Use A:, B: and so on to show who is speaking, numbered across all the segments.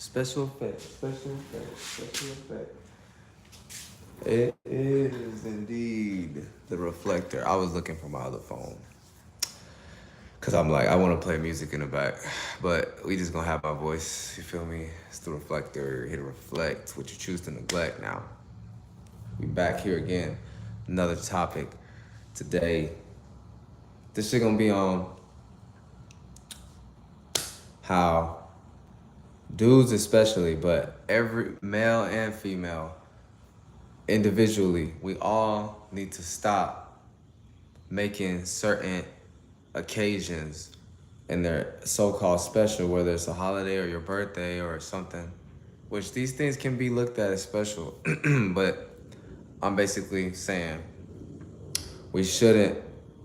A: Special effect, special effect, special effect. It is indeed the reflector. I was looking for my other phone. Cause I'm like, I want to play music in the back, but we just gonna have my voice. You feel me? It's the reflector. Here to reflect what you choose to neglect. Now we back here again. Another topic today. This shit gonna be on how dudes especially, but every male and female, individually, we all need to stop making certain occasions and they're so-called special, whether it's a holiday or your birthday or something, which these things can be looked at as special. But I'm basically saying we shouldn't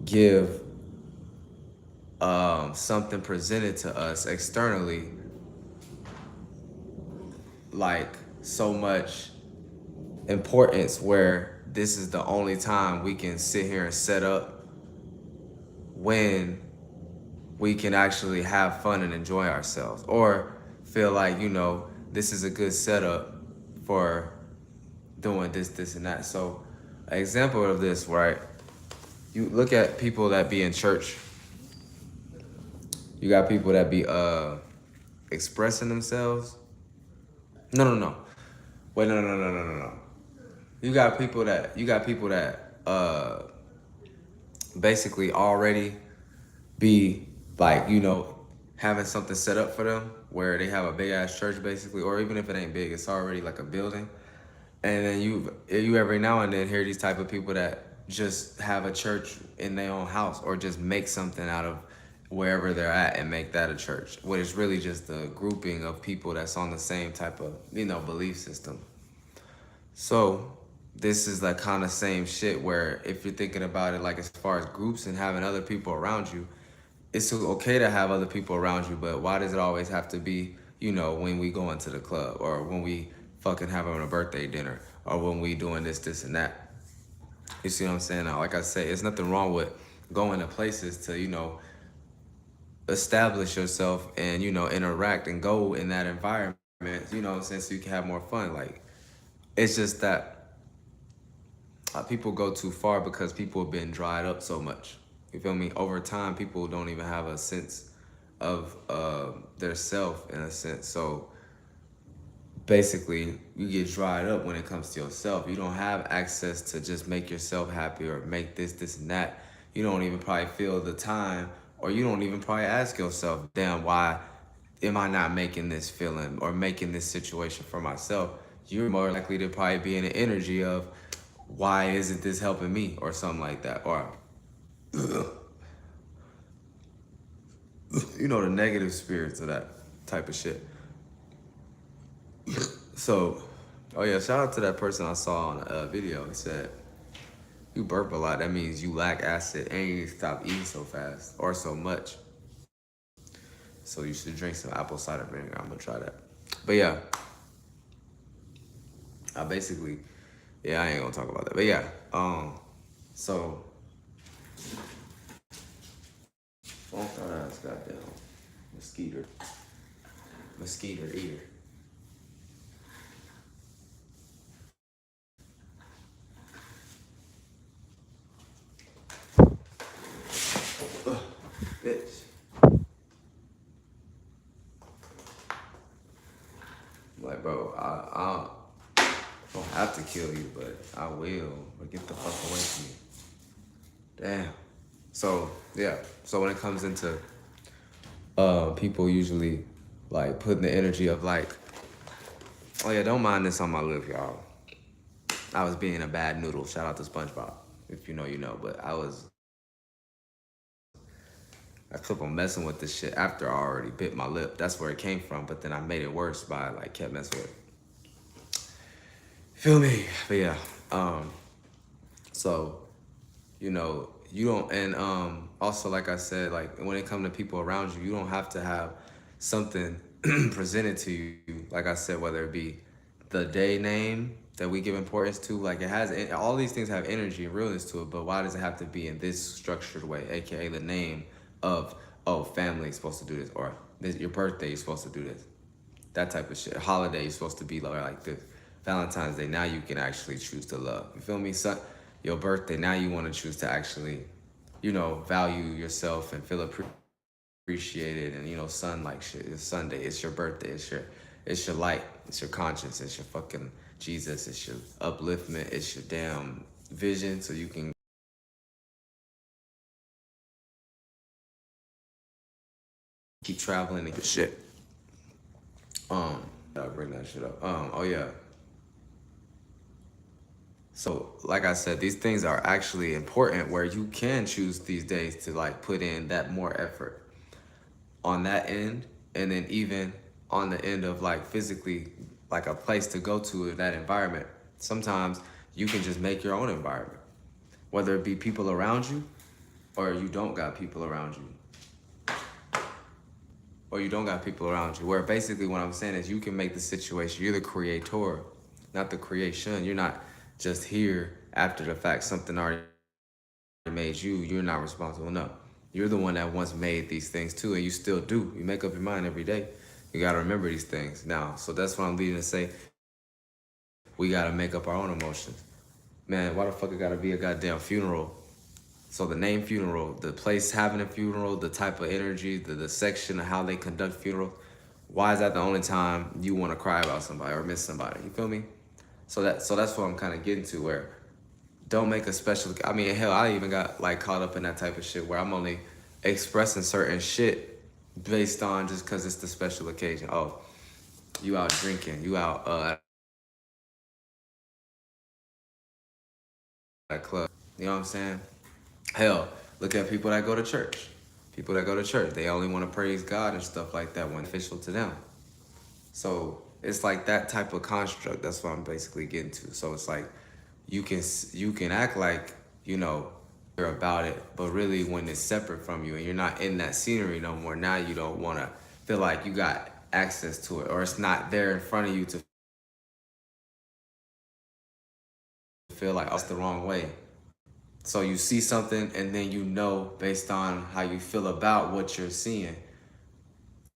A: give something presented to us externally like so much importance where this is the only time we can sit here and set up when we can actually have fun and enjoy ourselves, or feel like, this is a good setup for doing this, and that. So, an example of this, right? You look at people that be in church. You got people that be expressing themselves. No. Wait, no. You got people that basically already be like, having something set up for them where they have a big ass church basically, or even if it ain't big, it's already like a building. And then you every now and then hear these type of people that just have a church in their own house, or just make something out of wherever they're at and make that a church. What is really just a grouping of people that's on the same type of, belief system. So this is like kind of same shit where if you're thinking about it like as far as groups and having other people around you, it's okay to have other people around you, but why does it always have to be, when we go into the club, or when we fucking having a birthday dinner, or when we doing this, and that? You see what I'm saying? Now, like I say, it's nothing wrong with going to places to, establish yourself and, interact and go in that environment, so you can have more fun. Like, it's just that people go too far because people have been dried up so much. You feel me? Over time, people don't even have a sense of their self in a sense. So basically, you get dried up when it comes to yourself. You don't have access to just make yourself happy or make this, and that. You don't even probably feel the time, or you don't even probably ask yourself, damn, why am I not making this feeling or making this situation for myself? You're more likely to probably be in the energy of, why isn't this helping me, or something like that, or the negative spirits of that type of shit. So, oh yeah, shout out to that person I saw on a video. He said, you burp a lot, that means you lack acid and you need to stop eating so fast or so much. So you should drink some apple cider vinegar. I'm gonna try that. But yeah, I basically, yeah, I ain't gonna talk about that. But yeah, so, funk that ass goddamn mosquito eater. Bitch. Like, bro, I don't have to kill you, but I will. But get the fuck away from me. Damn. So, yeah. So when it comes into people usually like putting the energy of like, oh yeah, don't mind this on my lip, y'all. I was being a bad noodle. Shout out to SpongeBob. If you know, you know. But I kept on messing with this shit after I already bit my lip. That's where it came from. But then I made it worse by like kept messing with it. Feel me? But yeah. So, you don't, and also like I said, like when it comes to people around you, you don't have to have something presented to you. Like I said, whether it be the day name that we give importance to, like it has, all these things have energy and realness to it, but why does it have to be in this structured way, aka the name of, oh, family is supposed to do this, or this, your birthday is supposed to do this. that type of shit. Holiday is supposed to be like this. Valentine's Day, now you can actually choose to love. You feel me? Your birthday, now you want to choose to actually, value yourself and feel appreciated. And sun like shit. It's Sunday. It's your birthday. It's your light. It's your conscience. It's your fucking Jesus. It's your upliftment. It's your damn vision, so you can keep traveling and shit. I'll bring that shit up. Oh yeah. So, like I said, these things are actually important where you can choose these days to like put in that more effort on that end, and then even on the end of like physically like a place to go to in that environment. Sometimes you can just make your own environment, whether it be people around you or you don't got people around you. Where basically what I'm saying is you can make the situation, you're the creator, not the creation. You're not just here after the fact, something already made you, you're not responsible. No, you're the one that once made these things too, and you still do. You make up your mind every day. You gotta remember these things now. So that's what I'm leading to say. We gotta make up our own emotions. Man, why the fuck it gotta be a goddamn funeral? So the name funeral, the place having a funeral, the type of energy, the section of how they conduct funerals, why is that the only time you want to cry about somebody or miss somebody? You feel me? So that's what I'm kind of getting to, where don't make a special. I mean, hell, I even got like caught up in that type of shit where I'm only expressing certain shit based on just because it's the special occasion. Oh, you out drinking, you out at a club. You know what I'm saying? Hell, look at people that go to church. People that go to church, they only want to praise God and stuff like that when official to them. So it's like that type of construct. That's what I'm basically getting to. So it's like you can act like you're about it, but really when it's separate from you and you're not in that scenery no more, now you don't want to feel like you got access to it, or it's not there in front of you to feel like, oh, it's the wrong way. So you see something and then based on how you feel about what you're seeing.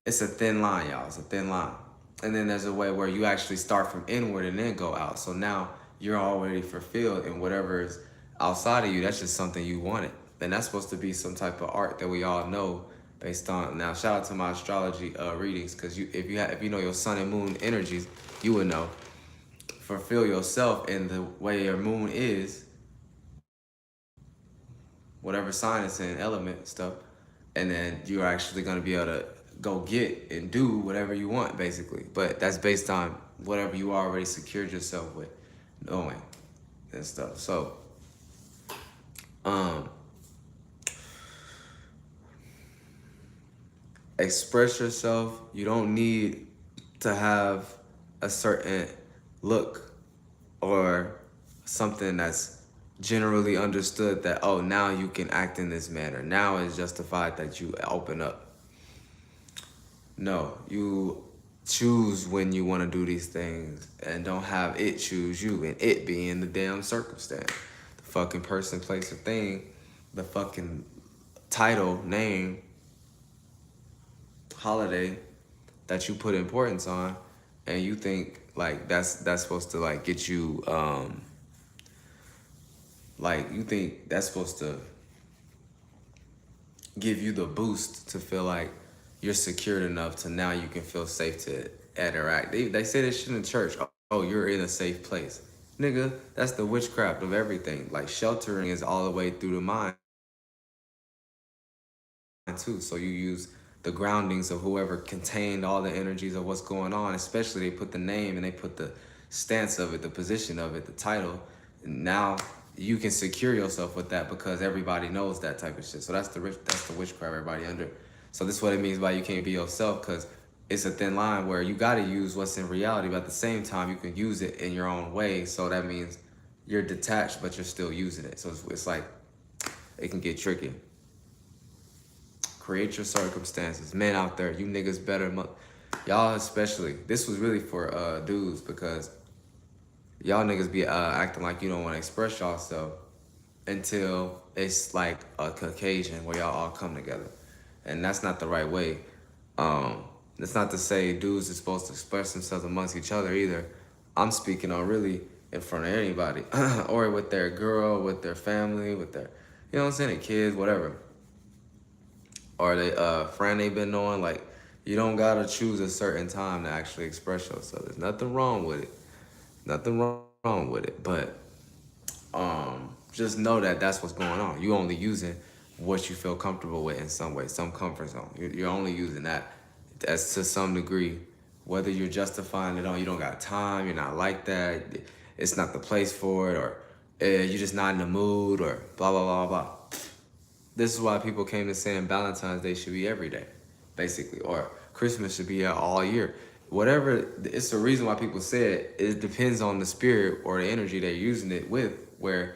A: It's a thin line, y'all. It's a thin line. And then there's a way where you actually start from inward and then go out. So now you're already fulfilled, and whatever is outside of you, that's just something you wanted. And that's supposed to be some type of art that we all know based on. Now, shout out to my astrology readings, because if you know your sun and moon energies, you would know. Fulfill yourself in the way your moon is, whatever sign it's in, element stuff, and then you're actually going to be able to go get and do whatever you want, basically. But that's based on whatever you already secured yourself with, knowing and stuff. So, express yourself. You don't need to have a certain look or something that's generally understood that, oh, now you can act in this manner. Now it's justified that you open up. No, you choose when you want to do these things, and don't have it choose you, and it being the damn circumstance. The fucking person, place, or thing, the fucking title, name, holiday that you put importance on, and you think like that's supposed to like get you like you think that's supposed to give you the boost to feel like you're secured enough to now you can feel safe to interact. They say this shit in church. Oh, you're in a safe place. Nigga, that's the witchcraft of everything. Like, sheltering is all the way through the mind too. So you use the groundings of whoever contained all the energies of what's going on. Especially they put the name and they put the stance of it, the position of it, the title. And now you can secure yourself with that because everybody knows that type of shit. So that's the witchcraft everybody under. So this is what it means by you can't be yourself, because it's a thin line where you got to use what's in reality, but at the same time you can use it in your own way. So that means you're detached, but you're still using it. So it's like it can get tricky. Create your circumstances. Men out there, you niggas better. Y'all especially. This was really for dudes, because y'all niggas be acting like you don't want to express yourself until it's like a occasion where y'all all come together. And that's not the right way. It's not to say dudes are supposed to express themselves amongst each other either. I'm speaking on really in front of anybody or with their girl, with their family, with their, you know what I'm saying, their kids, whatever. Or they friend they've been knowing. Like, you don't gotta choose a certain time to actually express yourself. There's nothing wrong with it. Nothing wrong with it. But just know that that's what's going on. You only using what you feel comfortable with in some way, some comfort zone. You're only using that as to some degree. Whether you're justifying it on, you don't got time, you're not like that, it's not the place for it, or you're just not in the mood, or blah, blah, blah, blah. This is why people came to saying Valentine's Day should be every day, basically, or Christmas should be out all year. Whatever, it's the reason why people say it. It depends on the spirit or the energy they're using it with, where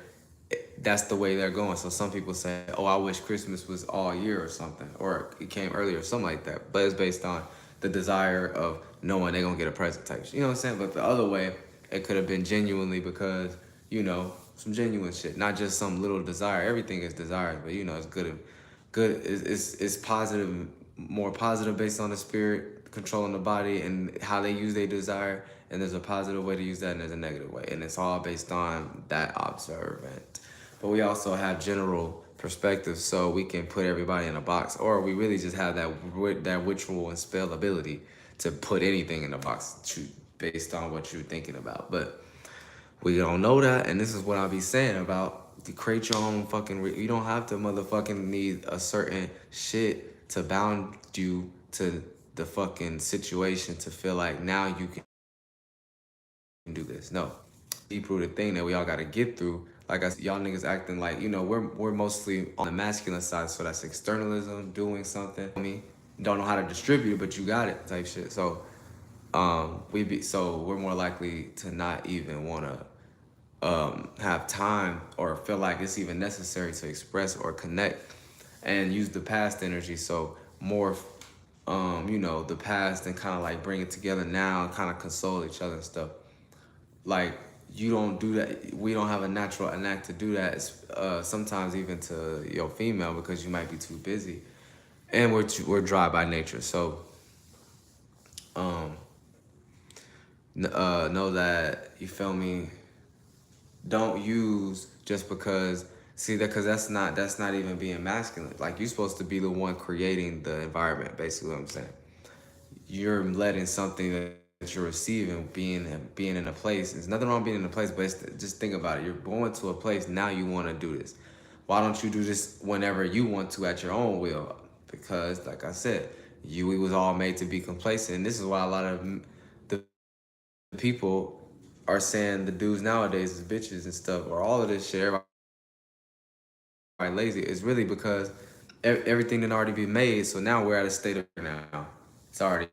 A: that's the way they're going. So some people say, oh, I wish Christmas was all year or something, or it came earlier or something like that. But it's based on the desire of knowing they're going to get a present type. You know what I'm saying? But the other way, it could have been genuinely because, you know, some genuine shit, not just some little desire. Everything is desire, but you know, it's good. It's positive, more positive based on the spirit controlling the body and how they use their desire. And there's a positive way to use that, and there's a negative way, and it's all based on that observant. But we also have general perspectives, so we can put everybody in a box, or we really just have that ritual and spell ability to put anything in a box based on what you're thinking about. But we don't know that, and this is what I'll be saying about to create your own fucking. You don't have to motherfucking need a certain shit to bound you to the fucking situation to feel like now you can do this. No, deep rooted thing that we all got to get through. Like I said, y'all niggas acting like, you know, we're mostly on the masculine side, so that's externalism, doing something. I mean, don't know how to distribute it, but you got it type shit. So we're more likely to not even want to have time or feel like it's even necessary to express or connect and use the past energy. So more you know, the past and kind of like bring it together now and kind of console each other and stuff. Like, you don't do that. We don't have a natural knack to do that. Sometimes even to your female, because you might be too busy, and we're dry by nature. So know that, you feel me. Don't use just because. See that, because that's not even being masculine. Like, you're supposed to be the one creating the environment. Basically, what I'm saying. You're letting something that you're receiving being in a place. There's nothing wrong being in a place, but just think about it. You're going to a place, now you want to do this. Why don't you do this whenever you want to at your own will? Because, like I said, we was all made to be complacent. And this is why a lot of the people are saying the dudes nowadays is bitches and stuff, or all of this shit. Everybody lazy. It's really because everything did already be made. So now we're at a state of now. It's already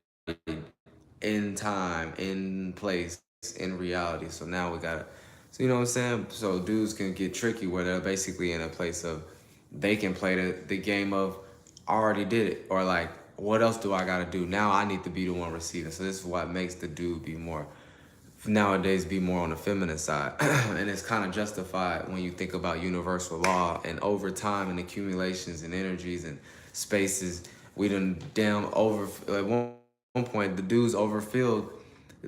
A: in time, in place, in reality. So now we gotta, so you know what I'm saying? So dudes can get tricky where they're basically in a place of, they can play the game of, I already did it, or like, what else do I gotta do? Now I need to be the one receiving. So this is what makes the dude be more, nowadays, be more on the feminine side. And it's kind of justified when you think about universal law, and over time and accumulations and energies and spaces, we done damn over, at one point the dudes overfilled,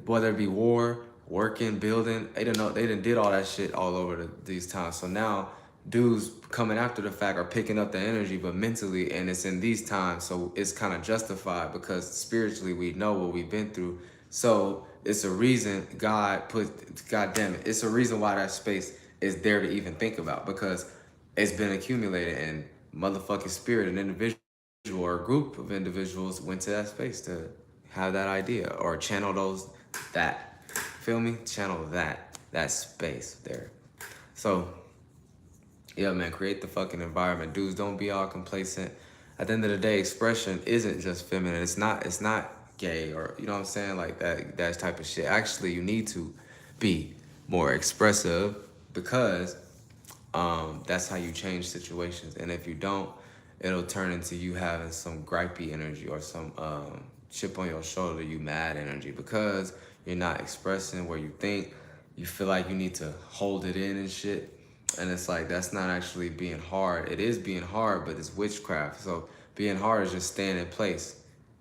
A: whether it be war, working, building, they done did all that shit all over these times. So now dudes coming after the fact are picking up the energy, but mentally, and it's in these times, so it's kind of justified because spiritually we know what we've been through. So it's a reason God damn it, it's a reason why that space is there to even think about, because it's been accumulated, and motherfucking spirit, an individual or a group of individuals went to that space to have that idea or channel that, feel me? Channel that space there. So yeah, man, create the fucking environment. Dudes, don't be all complacent. At the end of the day, expression isn't just feminine. It's not gay, or, you know what I'm saying? Like that type of shit. Actually, you need to be more expressive, because that's how you change situations. And if you don't, it'll turn into you having some gripey energy, or some chip on your shoulder, you mad energy, because you're not expressing where you think. You feel like you need to hold it in and shit. And it's like, that's not actually being hard. It is being hard, but it's witchcraft. So being hard is just staying in place.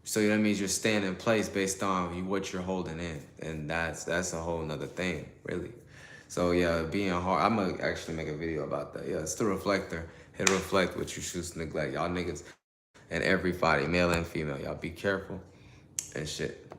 A: So that means you're staying in place based on what you're holding in, and that's a whole nother thing, really. So yeah, being hard. I'm gonna actually make a video about that. Yeah, it's the reflector. It'll reflect what you choose to neglect. Y'all niggas and everybody, male and female, y'all be careful and shit.